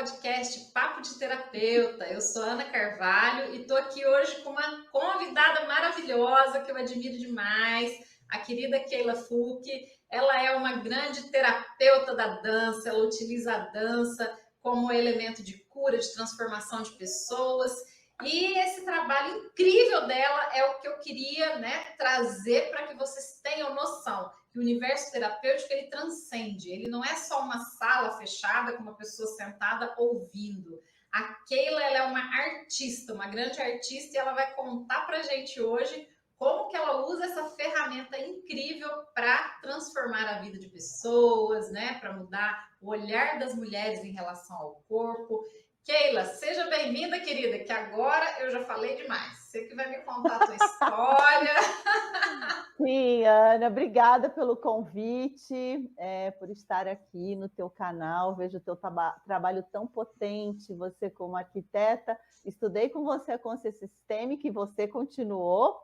podcast Papo de Terapeuta. Eu sou Ana Carvalho e estou aqui hoje com uma convidada maravilhosa que eu admiro demais, a querida Keila Fulk. Ela é uma grande terapeuta da dança, ela utiliza a dança como elemento de cura, de transformação de pessoas. E esse trabalho incrível dela é o que eu queria, trazer para que vocês tenham noção que o universo terapêutico ele transcende, ele não é só uma sala fechada com uma pessoa sentada ouvindo. A Keila ela é uma artista, uma grande artista, e ela vai contar para a gente hoje como que ela usa essa ferramenta incrível para transformar a vida de pessoas, para mudar o olhar das mulheres em relação ao corpo. Keila, seja bem-vinda, querida, que agora eu já falei demais. Você que vai me contar a sua história. Sim, Ana, obrigada pelo convite, por estar aqui no teu canal. Vejo o teu trabalho tão potente, você como arquiteta. Estudei com você a consciência sistêmica e você continuou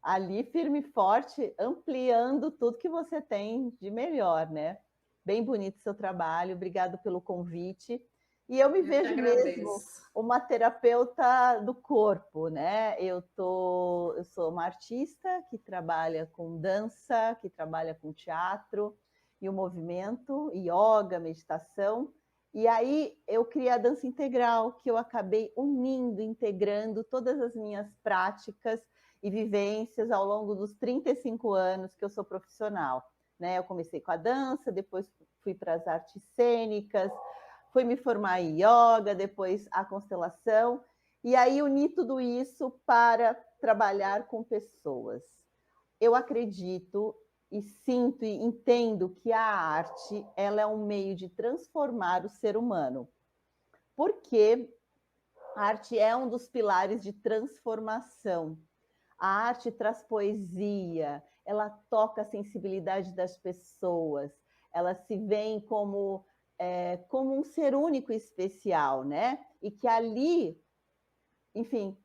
ali firme e forte, ampliando tudo que você tem de melhor, né? Bem bonito o seu trabalho, obrigado pelo convite. E eu me Eu que vejo mesmo agradeço. uma terapeuta do corpo, né? Eu sou uma artista que trabalha com dança, que trabalha com teatro e o movimento, yoga, meditação. E aí eu criei a dança integral, que eu acabei unindo, integrando todas as minhas práticas e vivências ao longo dos 35 anos que eu sou profissional. Né? Eu comecei com a dança, depois fui para as artes cênicas, fui me formar em yoga, depois a constelação, e aí uni tudo isso para trabalhar com pessoas. Eu acredito e sinto e entendo que a arte ela é um meio de transformar o ser humano, porque a arte é um dos pilares de transformação. A arte traz poesia, ela toca a sensibilidade das pessoas, ela se vê como um ser único e especial, né? E que ali, enfim,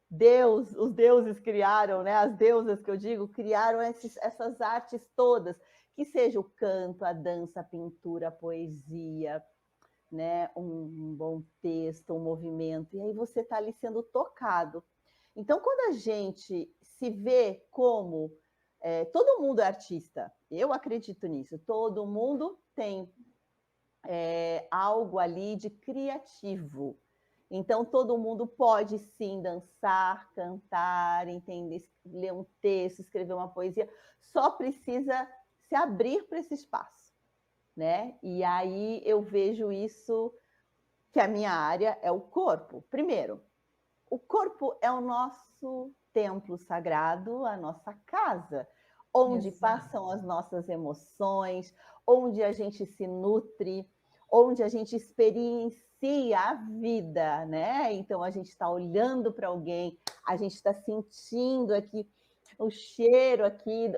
os deuses criaram, né? As deusas que eu digo, criaram essas artes todas, que seja o canto, a dança, a pintura, a poesia, né? Um bom texto, um movimento, e aí você está ali sendo tocado. Então, quando a gente se vê como todo mundo é artista, eu acredito nisso, todo mundo tem algo ali de criativo. Então, todo mundo pode sim dançar, cantar, entender, ler um texto, escrever uma poesia, só precisa se abrir para esse espaço, né? E aí eu vejo isso, que a minha área é o corpo. Primeiro, o corpo é o nosso templo sagrado, a nossa casa, onde Exato. passam as nossas emoções, onde a gente se nutre, onde a gente experiencia a vida, né? Então a gente está olhando para alguém, a gente está sentindo aqui o cheiro aqui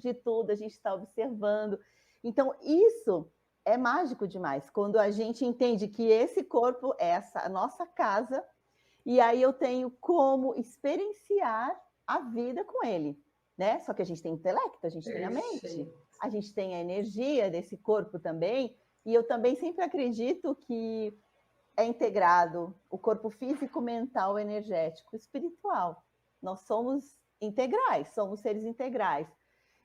de tudo, a gente está observando. Então isso é mágico demais quando a gente entende que esse corpo é essa nossa casa. E aí eu tenho como experienciar a vida com ele, né? Só que a gente tem intelecto, a gente tem a mente, Perfeito. a gente tem a energia desse corpo também. E eu também sempre acredito que é integrado o corpo físico, mental, energético, espiritual. Nós somos integrais, somos seres integrais.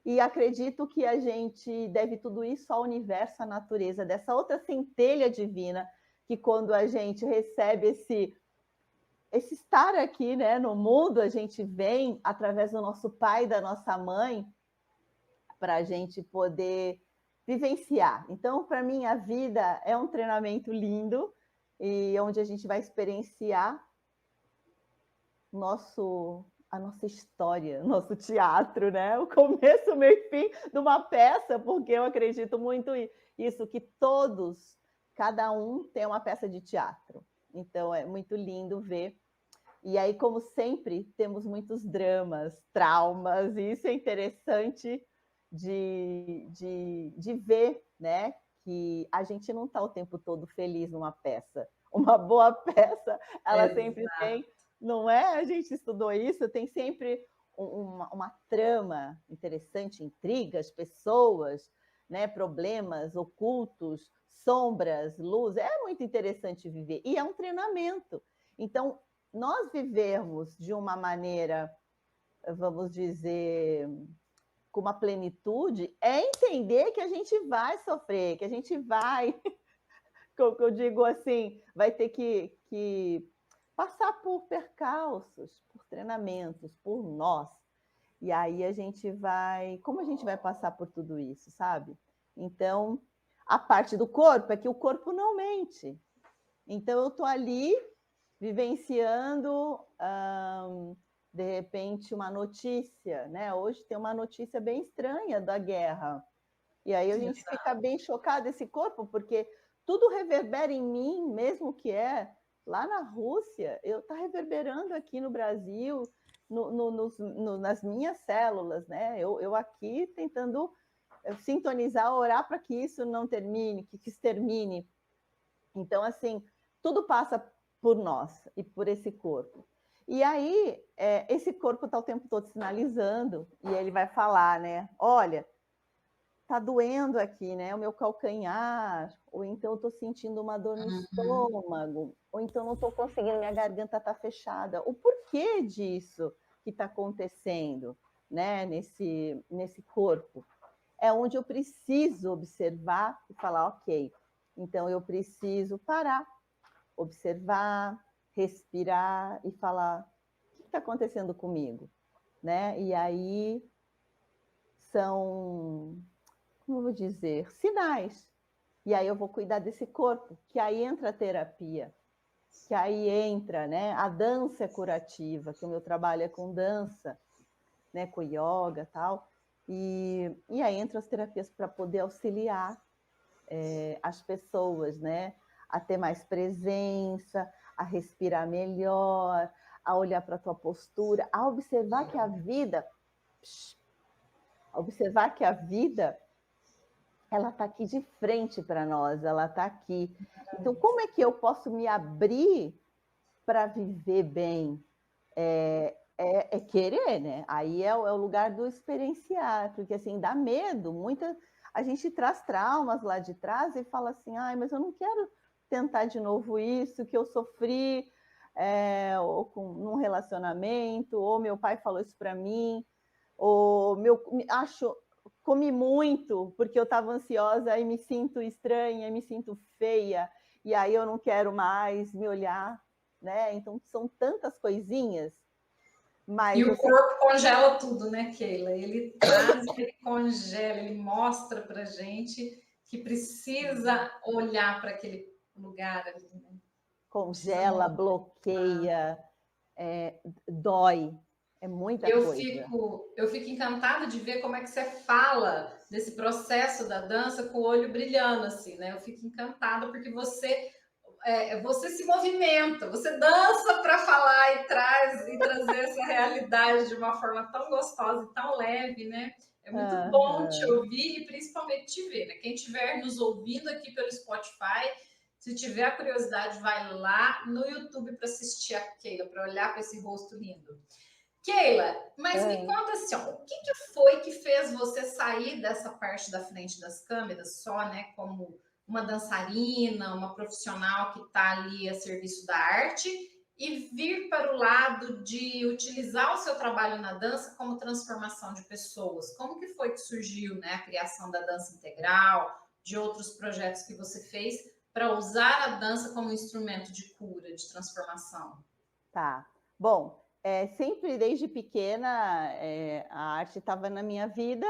E acredito que a gente deve tudo isso ao universo, à natureza, dessa outra centelha divina, que quando a gente recebe esse estar aqui, né, no mundo, a gente vem através do nosso pai, da nossa mãe, para a gente poder vivenciar. Então, para mim, a vida é um treinamento lindo e onde a gente vai experienciar a nossa história, nosso teatro, né? O começo, o meio e fim de uma peça, porque eu acredito muito isso, que todos, cada um tem uma peça de teatro. Então, é muito lindo ver. E aí, como sempre, temos muitos dramas, traumas, e isso é interessante de ver, né? Que a gente não está o tempo todo feliz numa peça. Uma boa peça, ela sempre Exato. tem, não é? A gente estudou isso, tem sempre uma trama interessante, intrigas, pessoas. né? Problemas ocultos, sombras, luz. É muito interessante viver. E é um treinamento. Então, nós vivermos de uma maneira, vamos dizer, com uma plenitude, é entender que a gente vai sofrer, que a gente vai, como eu digo assim, vai ter que passar por percalços, por treinamentos, por nós. E aí a gente vai... Como a gente vai passar por tudo isso, sabe? Então, a parte do corpo é que o corpo não mente. Então, eu estou ali vivenciando, de repente, uma notícia, né? Hoje tem uma notícia bem estranha da guerra. E aí a gente fica bem chocado, esse corpo, porque tudo reverbera em mim, mesmo que é lá na Rússia, está reverberando aqui no Brasil, nas minhas células, né? Eu aqui tentando sintonizar, orar para que isso não termine, que isso termine. Então, assim, tudo passa por nós e por esse corpo. E aí, esse corpo está o tempo todo sinalizando, e ele vai falar, né? Olha, tá doendo aqui, né? O meu calcanhar, ou então eu tô sentindo uma dor no estômago, ou então não tô conseguindo, minha garganta tá fechada. O porquê disso que está acontecendo, né? Nesse corpo. É onde eu preciso observar e falar, ok, então eu preciso parar, observar, respirar e falar, o que está acontecendo comigo? Né? E aí são, como eu vou dizer, sinais. E aí eu vou cuidar desse corpo, que aí entra a terapia, que aí entra, né, a dança curativa, que o meu trabalho é com dança, né, com yoga e tal. E aí entram as terapias para poder auxiliar as pessoas, né, a ter mais presença, a respirar melhor, a olhar para a tua postura, a observar que a vida, ela está aqui de frente para nós, ela está aqui. Então, como é que eu posso me abrir para viver bem? É querer, né? Aí é o lugar do experienciar, porque assim, dá medo. A gente traz traumas lá de trás e fala assim, ai, mas eu não quero tentar de novo isso, que eu sofri ou num relacionamento, ou meu pai falou isso para mim, ou comi muito porque eu estava ansiosa e me sinto estranha, me sinto feia, e aí eu não quero mais me olhar, né? Então, são tantas coisinhas. Mas, e o corpo congela tudo, né, Keila? Ele traz, ele congela, ele mostra para gente que precisa olhar para aquele lugar ali, né? Congela, bloqueia, dói. É muita coisa. Eu fico encantada de ver como é que você fala desse processo da dança com o olho brilhando, assim, né? Eu fico encantada porque você se movimenta, você dança para falar e trazer essa realidade de uma forma tão gostosa e tão leve, né? É muito bom te ouvir e principalmente te ver, né? Quem estiver nos ouvindo aqui pelo Spotify, se tiver a curiosidade, vai lá no YouTube para assistir a Keila, para olhar para esse rosto lindo. Keila, mas me conta assim, ó, o que foi que fez você sair dessa parte da frente das câmeras só, né, como uma dançarina, uma profissional que está ali a serviço da arte e vir para o lado de utilizar o seu trabalho na dança como transformação de pessoas? Como que foi que surgiu, né, a criação da dança integral, de outros projetos que você fez para usar a dança como instrumento de cura, de transformação? Tá. Bom, sempre desde pequena a arte estava na minha vida.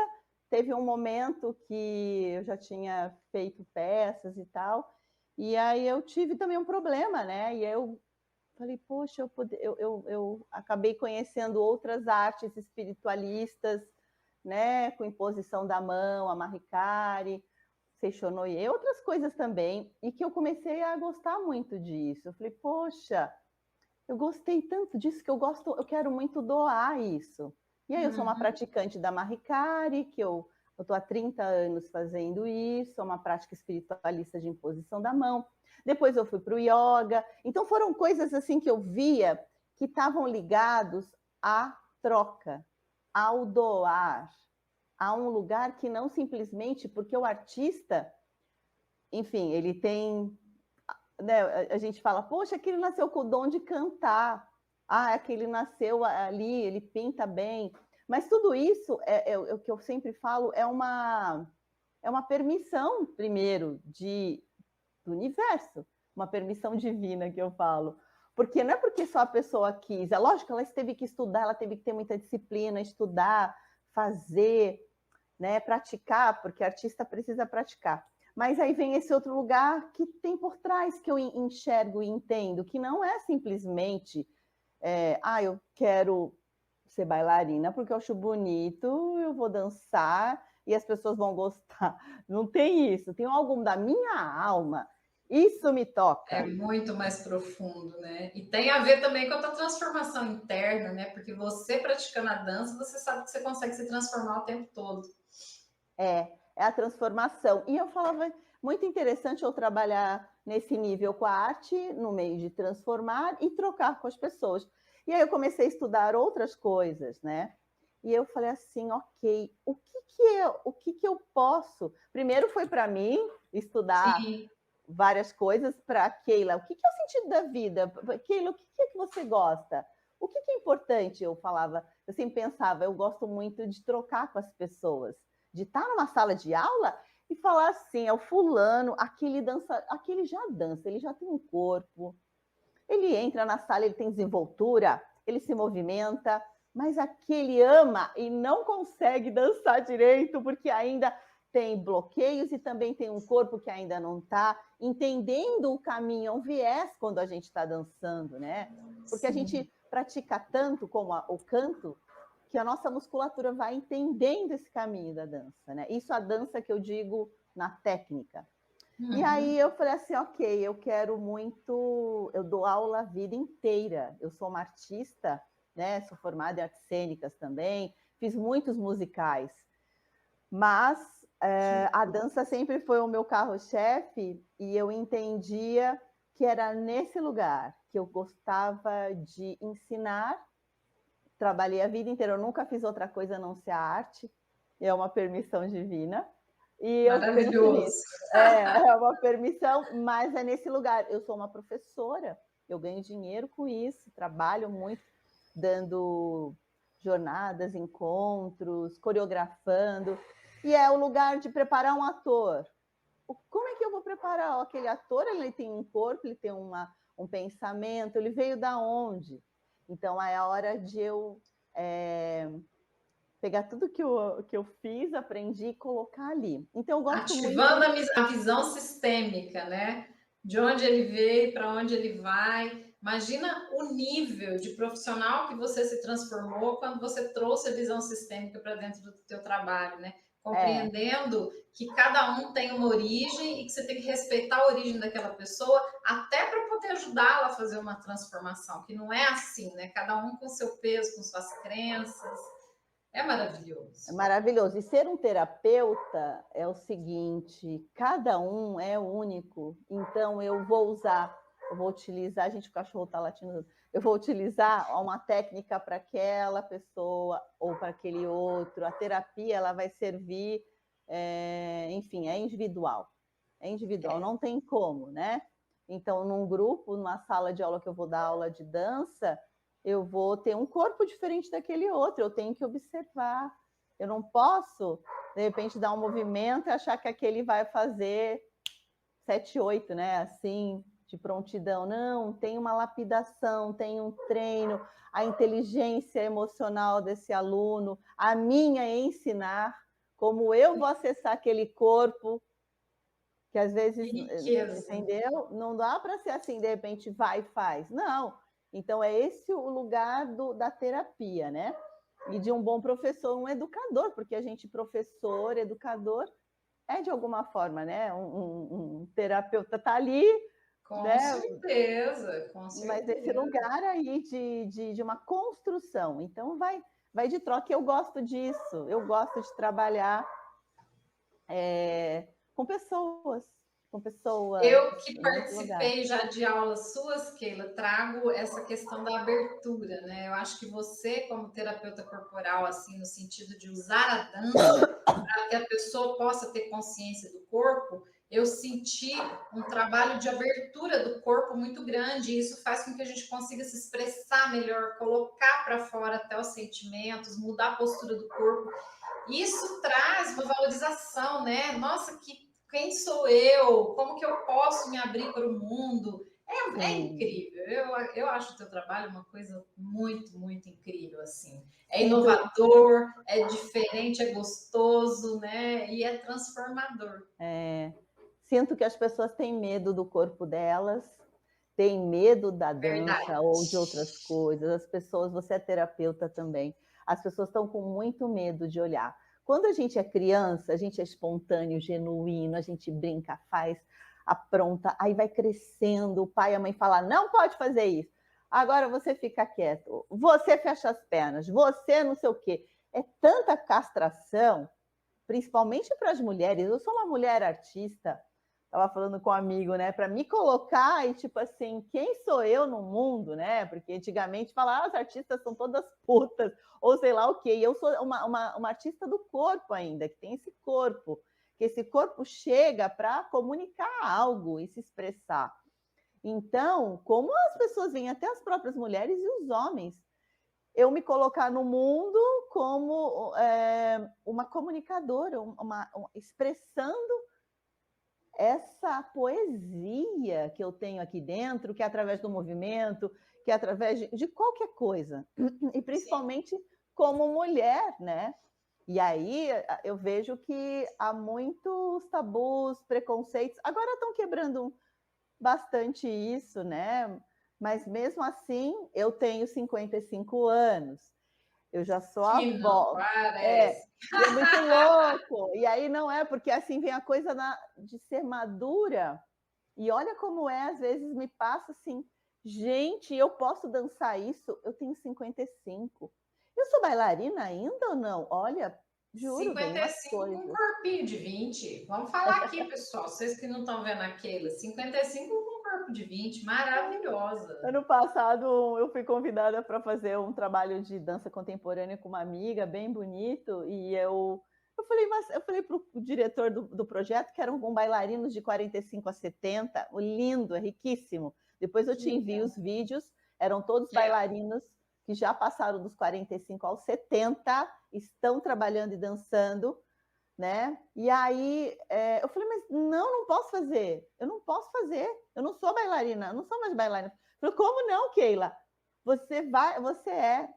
Teve um momento que eu já tinha feito peças e tal, e aí eu tive também um problema, né? E eu falei, poxa, eu acabei conhecendo outras artes espiritualistas, né? Com imposição da mão, a Mahikari, Seishonoye, outras coisas também, e que eu comecei a gostar muito disso. Eu falei, poxa, eu gostei tanto disso que eu quero muito doar isso. E aí eu sou uma praticante da Mahikari, que eu estou há 30 anos fazendo isso, sou uma prática espiritualista de imposição da mão. Depois eu fui para o yoga. Então foram coisas assim que eu via que estavam ligados à troca, ao doar, a um lugar que não simplesmente porque o artista, enfim, ele tem, né, a gente fala, poxa, aquele nasceu com o dom de cantar, aquele nasceu ali, ele pinta bem, mas tudo isso é o que eu sempre falo, é uma permissão, primeiro, do universo, uma permissão divina que eu falo. Porque não é porque só a pessoa quis, é lógico que ela teve que estudar, ela teve que ter muita disciplina, estudar, fazer, né, praticar, porque artista precisa praticar. Mas aí vem esse outro lugar que tem por trás, que eu enxergo e entendo, que não é simplesmente, eu quero ser bailarina porque eu acho bonito, eu vou dançar e as pessoas vão gostar. Não tem isso, tem algo da minha alma. Isso me toca. É muito mais profundo, né? E tem a ver também com a tua transformação interna, né? Porque você praticando a dança, você sabe que você consegue se transformar o tempo todo. É a transformação. E eu falava, muito interessante eu trabalhar nesse nível com a arte, no meio de transformar e trocar com as pessoas. E aí eu comecei a estudar outras coisas, né? E eu falei assim, ok, o que eu posso? Primeiro foi para mim estudar Sim. várias coisas para Keila. O que é o sentido da vida? Keila, o que é que você gosta? O que é importante? Eu falava, eu sempre pensava, eu gosto muito de trocar com as pessoas, de estar numa sala de aula e falar assim, é o fulano, aquele já dança, ele já tem um corpo, ele entra na sala, ele tem desenvoltura, ele se movimenta, mas aquele ama e não consegue dançar direito porque ainda tem bloqueios e também tem um corpo que ainda não está entendendo o caminho, é um viés quando a gente está dançando, né? Porque a gente pratica tanto como o canto que a nossa musculatura vai entendendo esse caminho da dança, né? Isso a dança que eu digo na técnica. E aí eu falei assim, ok, eu quero muito, eu dou aula a vida inteira, eu sou uma artista, né? Sou formada em artes cênicas também, fiz muitos musicais, mas a dança sempre foi o meu carro-chefe e eu entendia que era nesse lugar que eu gostava de ensinar. Trabalhei a vida inteira, eu nunca fiz outra coisa a não ser a arte, é uma permissão divina. E eu penso Maravilhoso. nisso. É uma permissão, mas é nesse lugar. Eu sou uma professora, eu ganho dinheiro com isso, trabalho muito dando jornadas, encontros, coreografando. E é o lugar de preparar um ator. Como é que eu vou preparar aquele ator? Ele tem um corpo, ele tem um pensamento, ele veio da onde? Então é a hora de eu pegar tudo que eu fiz, aprendi e colocar ali. Então eu gosto Ativando muito. a visão sistêmica, né? De onde ele veio, para onde ele vai. Imagina o nível de profissional que você se transformou quando você trouxe a visão sistêmica para dentro do teu trabalho, né? Compreendendo que cada um tem uma origem e que você tem que respeitar a origem daquela pessoa até para poder ajudá-la a fazer uma transformação, que não é assim, né? Cada um com seu peso, com suas crenças. É maravilhoso. É maravilhoso. E ser um terapeuta é o seguinte: cada um é único. Então, eu vou utilizar, gente, o cachorro está latindo, eu vou utilizar uma técnica para aquela pessoa ou para aquele outro. A terapia, ela vai servir, enfim, é individual. É individual, não tem como, né? Então, num grupo, numa sala de aula que eu vou dar aula de dança, eu vou ter um corpo diferente daquele outro, eu tenho que observar. Eu não posso, de repente, dar um movimento e achar que aquele vai fazer 7, 8, né? Assim, de prontidão. Não, tem uma lapidação, tem um treino, a inteligência emocional desse aluno, a minha é ensinar como eu vou acessar aquele corpo, que às vezes, entendeu? Não dá para ser assim, de repente, vai e faz. Não. Então, é esse o lugar da terapia, né? E de um bom professor, um educador, porque a gente, professor, educador, é de alguma forma, né? Um terapeuta está ali, Com né? certeza, com certeza. Mas esse lugar aí de uma construção. Então, vai de troca. Eu gosto disso, eu gosto de trabalhar com pessoas. com pessoas Eu que em outro lugar. participei já de aulas suas, Keila, trago essa questão da abertura, né? Eu acho que você, como terapeuta corporal, assim, no sentido de usar a dança para que a pessoa possa ter consciência do corpo, eu senti um trabalho de abertura do corpo muito grande, e isso faz com que a gente consiga se expressar melhor, colocar para fora até os sentimentos, mudar a postura do corpo. Isso traz uma valorização, né? Nossa, quem sou eu? Como que eu posso me abrir para o mundo? É Sim. incrível. Eu acho o teu trabalho uma coisa muito, muito incrível, assim. É Sinto, inovador, é diferente, é gostoso, né? E é transformador. é, sinto que as pessoas têm medo do corpo delas, têm medo da dança Verdade. ou de outras coisas. As pessoas, você é terapeuta também, as pessoas estão com muito medo de olhar. Quando a gente é criança, a gente é espontâneo, genuíno, a gente brinca, faz, apronta, aí vai crescendo, o pai e a mãe falam, não pode fazer isso. Agora você fica quieto, você fecha as pernas, você não sei o quê. É tanta castração, principalmente para as mulheres. Eu sou uma mulher artista, estava falando com um amigo, né? Para me colocar e tipo assim, quem sou eu no mundo, né? Porque antigamente falava, as artistas são todas putas, ou sei lá o quê. E eu sou uma artista do corpo ainda, que tem esse corpo, que esse corpo chega para comunicar algo e se expressar. Então, como as pessoas veem, até as próprias mulheres e os homens, eu me colocar no mundo como uma comunicadora, expressando essa poesia que eu tenho aqui dentro, que é através do movimento, que é através de qualquer coisa, e Sim. principalmente como mulher, né? E aí eu vejo que há muitos tabus, preconceitos, agora estão quebrando bastante isso, né? Mas mesmo assim, eu tenho 55 anos, eu já sou Que não avó. É, parece. e é muito louco. E aí não é, porque assim vem a coisa de ser madura. E olha como é, às vezes me passa assim, gente, eu posso dançar isso? Eu tenho 55. Eu sou bailarina ainda ou não? Olha, juro, vem umas 55 com um coisas. corpinho de 20. Vamos falar aqui, pessoal. Vocês que não estão vendo aquele. 55 com um corpo de 20. Maravilhosa. Ano passado eu fui convidada para fazer um trabalho de dança contemporânea com uma amiga, bem bonito, e eu falei para o diretor do projeto que eram com bailarinos de 45 a 70, o lindo, é riquíssimo. Depois eu Que te envio legal. os vídeos, eram todos Quero. bailarinos que já passaram dos 45 aos 70, estão trabalhando e dançando, né? E aí eu falei, mas não posso fazer, eu não posso fazer, eu não sou bailarina, eu não sou mais bailarina. Eu falei, como não, Keila? Você vai, você é.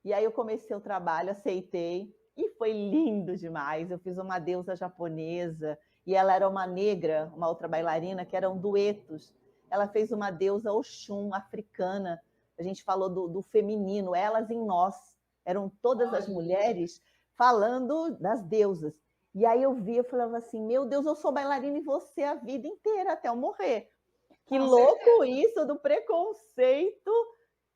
E aí eu comecei o trabalho, aceitei, e foi lindo demais. Eu fiz uma deusa japonesa, e ela era uma negra, uma outra bailarina, que eram duetos. Ela fez uma deusa Oxum, africana. A gente falou do feminino, elas em nós. Eram todas as Olha, mulheres falando das deusas. E aí eu falava assim, meu Deus, eu sou bailarina e você a vida inteira, até eu morrer. Que com louco certeza. isso do preconceito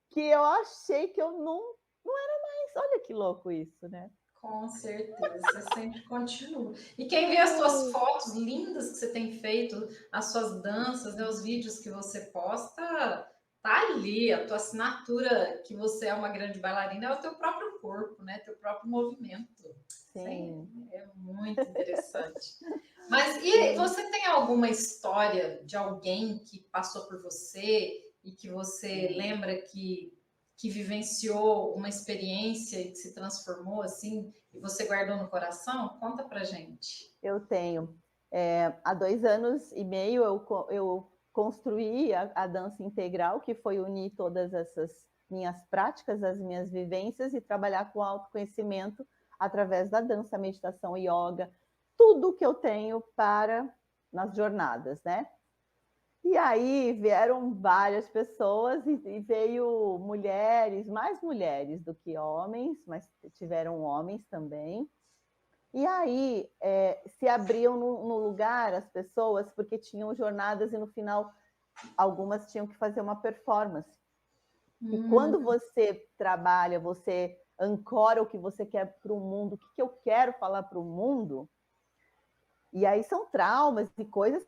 que eu achei que eu não era mais. Olha que louco isso, né? Com certeza, você sempre continua. E quem vê as suas fotos lindas que você tem feito, as suas danças, né, os vídeos que você posta, tá ali, a tua assinatura que você é uma grande bailarina é o teu próprio corpo, né? Teu próprio movimento. Sim, Sim. é muito interessante. Mas e você tem alguma história de alguém que passou por você e que você lembra que vivenciou uma experiência e que se transformou assim e você guardou no coração? Conta pra gente. Eu tenho. Há 2 anos e meio eu construí a dança integral, que foi unir todas essas minhas práticas, as minhas vivências e trabalhar com autoconhecimento através da dança, meditação, yoga, tudo que eu tenho para nas jornadas, né? E aí vieram várias pessoas e veio mulheres, mais mulheres do que homens, mas tiveram homens também. E aí se abriam no lugar as pessoas, porque tinham jornadas e no final algumas tinham que fazer uma performance. E quando você trabalha, você ancora o que você quer para o mundo, o que eu quero falar para o mundo, e aí são traumas e coisas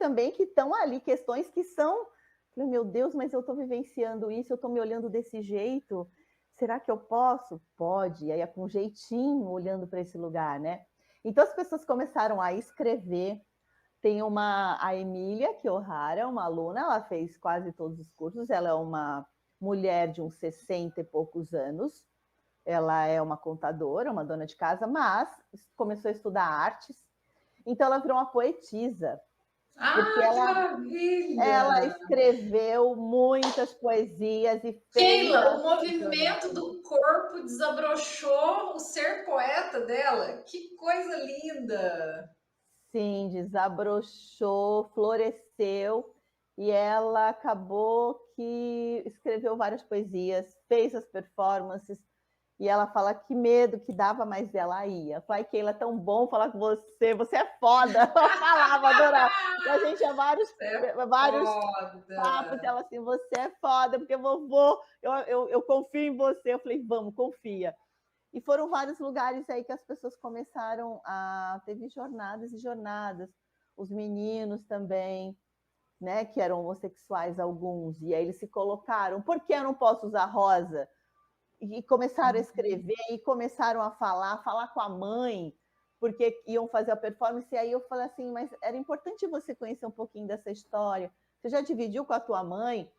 também que estão ali, questões que são, meu Deus, mas eu estou vivenciando isso, eu estou me olhando desse jeito, será que eu posso? Pode, e aí é com jeitinho, olhando para esse lugar, né? Então as pessoas começaram a escrever. Tem a Emília Kiohara, uma aluna, ela fez quase todos os cursos, ela é uma mulher de uns 60 e poucos anos, ela é uma contadora, uma dona de casa, mas começou a estudar artes, então ela virou uma poetisa, porque Ah, que ela maravilha! escreveu muitas poesias e fez Keila, as o movimento jornadas. do corpo desabrochou o ser poeta dela. Que coisa linda! Sim, desabrochou, floresceu, e ela acabou que escreveu várias poesias, fez as performances, e ela fala que medo que dava, mas ela ia. Pai, Keila, é tão bom falar com você, você é foda. Ela falava, adorava. E a gente tinha Você é vários papos, foda! ela assim, você é foda, porque vovô, eu confio em você. Eu falei, vamos, confia. E foram vários lugares aí que as pessoas começaram a... Teve jornadas e jornadas. Os meninos também, né, que eram homossexuais alguns, e aí eles se colocaram, por que eu não posso usar rosa? E começaram a escrever, e começaram a falar com a mãe, porque iam fazer a performance, e aí eu falei assim, mas era importante você conhecer um pouquinho dessa história. Você já dividiu com a tua mãe?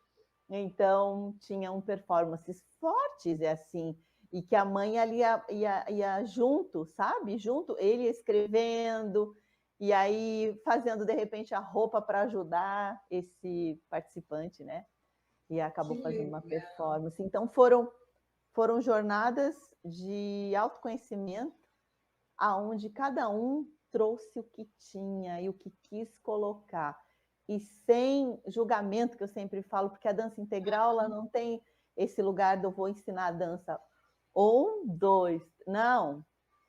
Então, tinham performances fortes, é assim, e que a mãe ali ia junto, sabe? Junto, ele escrevendo, e aí fazendo, de repente, a roupa para ajudar esse participante, né? E Que acabou fazendo uma legal! performance. Então, foram jornadas de autoconhecimento, aonde cada um trouxe o que tinha e o que quis colocar. E sem julgamento, que eu sempre falo, porque a dança integral ela não tem esse lugar de eu vou ensinar a dança 1, 2. Não,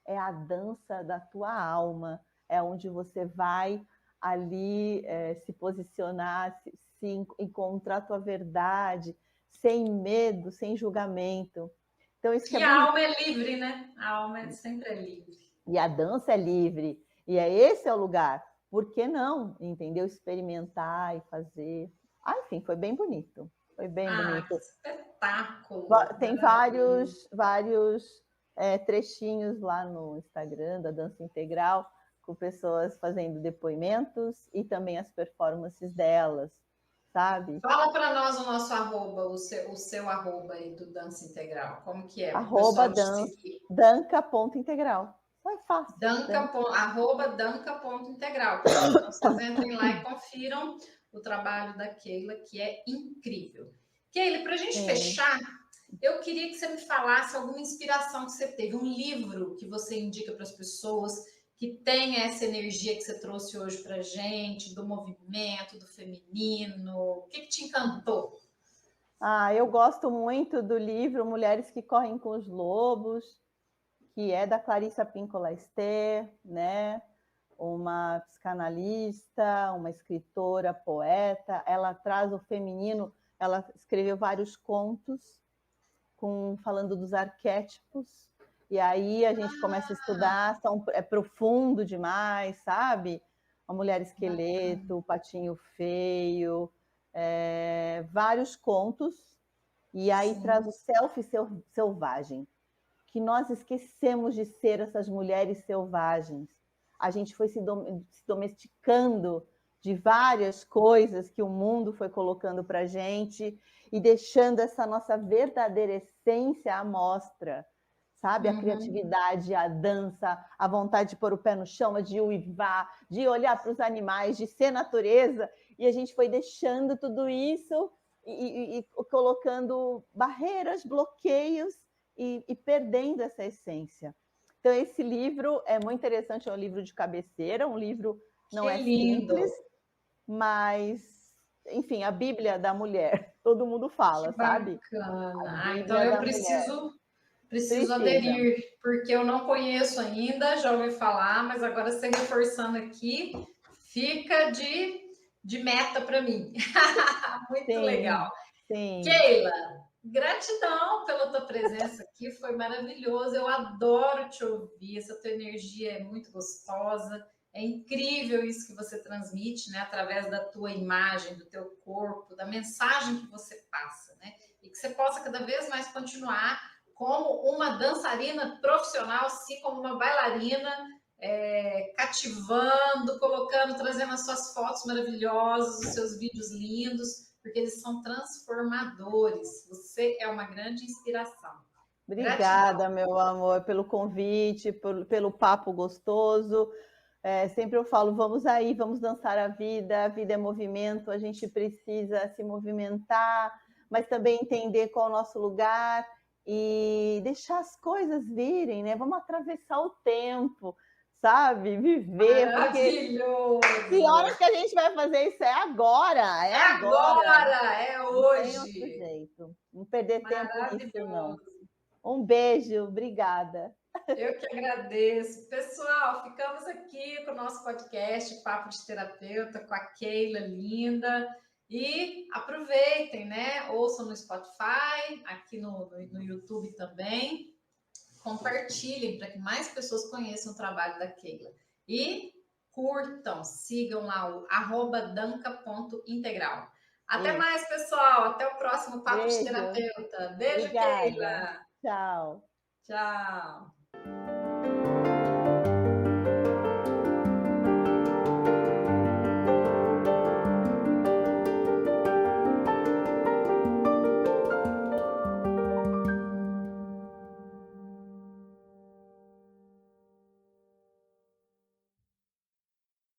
é a dança da tua alma, é onde você vai ali se posicionar, se encontrar a tua verdade, sem medo, sem julgamento. Então, isso que é E a bonito. alma é livre, né? A alma sempre é livre. E a dança é livre, e é esse é o lugar. Por que não? Entendeu? Experimentar e fazer. Ah, enfim, foi bem bonito. Foi bem Ah, que bonito. espetáculo! Tem Maravilha! vários trechinhos lá no Instagram da Dança Integral, com pessoas fazendo depoimentos e também as performances delas, sabe? Fala para nós o nosso arroba, o seu arroba aí do Dança Integral. Como que é? Para o Arroba pessoal te seguir. danca.integral. É fácil. Arroba danca.integral, pessoal. Então, vocês entrem lá e confiram o trabalho da Keila, que é incrível. Keila, para a gente Sim. fechar, eu queria que você me falasse alguma inspiração que você teve, um livro que você indica para as pessoas que tem essa energia que você trouxe hoje para a gente, do movimento, do feminino. O que te encantou? Ah, eu gosto muito do livro Mulheres que Correm com os Lobos, que é da Clarissa Pinkola Esté, né? Uma psicanalista, uma escritora, poeta. Ela traz o feminino, ela escreveu vários contos falando dos arquétipos, e aí a gente começa a estudar, é profundo demais, sabe? A mulher esqueleto, o patinho feio, vários contos, e aí Sim. traz o self selvagem, que nós esquecemos de ser essas mulheres selvagens. A gente foi se domesticando de várias coisas que o mundo foi colocando para a gente e deixando essa nossa verdadeira essência à mostra, sabe? A criatividade, a dança, a vontade de pôr o pé no chão, de uivar, de olhar para os animais, de ser natureza, e a gente foi deixando tudo isso e colocando barreiras, bloqueios e perdendo essa essência. Então, esse livro é muito interessante, é um livro de cabeceira, um livro não Que é lindo! simples, mas, enfim, a Bíblia da mulher, todo mundo Que fala, sabe? A bacana. Ah, então Bíblia eu da mulher. preciso Precisa. aderir, porque eu não conheço ainda, já ouvi falar, mas agora você reforçando aqui, fica de meta para mim. Muito legal. Sim, sim. Keila, gratidão pela tua presença aqui, foi maravilhoso. Eu adoro te ouvir, essa tua energia é muito gostosa. É incrível isso que você transmite, né? Através da tua imagem, do teu corpo, da mensagem que você passa, né? E que você possa cada vez mais continuar como uma dançarina profissional, assim como uma bailarina, cativando, colocando, trazendo as suas fotos maravilhosas, os seus vídeos lindos, porque eles são transformadores. Você é uma grande inspiração. Gratidão. Obrigada, meu amor, pelo convite, pelo papo gostoso. Sempre eu falo, vamos aí, vamos dançar a vida é movimento, a gente precisa se movimentar, mas também entender qual é o nosso lugar e deixar as coisas virem, né? Vamos atravessar o tempo, sabe? Viver, porque que Maravilhoso! horas que a gente vai fazer isso? É É agora, agora, é não tem outro hoje. jeito. Não perder tempo nisso, não. Maravilhoso. Um beijo, obrigada. Eu que agradeço. Pessoal, ficamos aqui com o nosso podcast Papo de Terapeuta com a Keila linda. E aproveitem, né? Ouçam no Spotify, aqui no YouTube também. Compartilhem para que mais pessoas conheçam o trabalho da Keila. E curtam, sigam lá o @danca.integral. Até Isso. mais, pessoal. Até o próximo Papo de Beijo. Terapeuta. Beijo, Obrigada. Keila. Tchau. Tchau.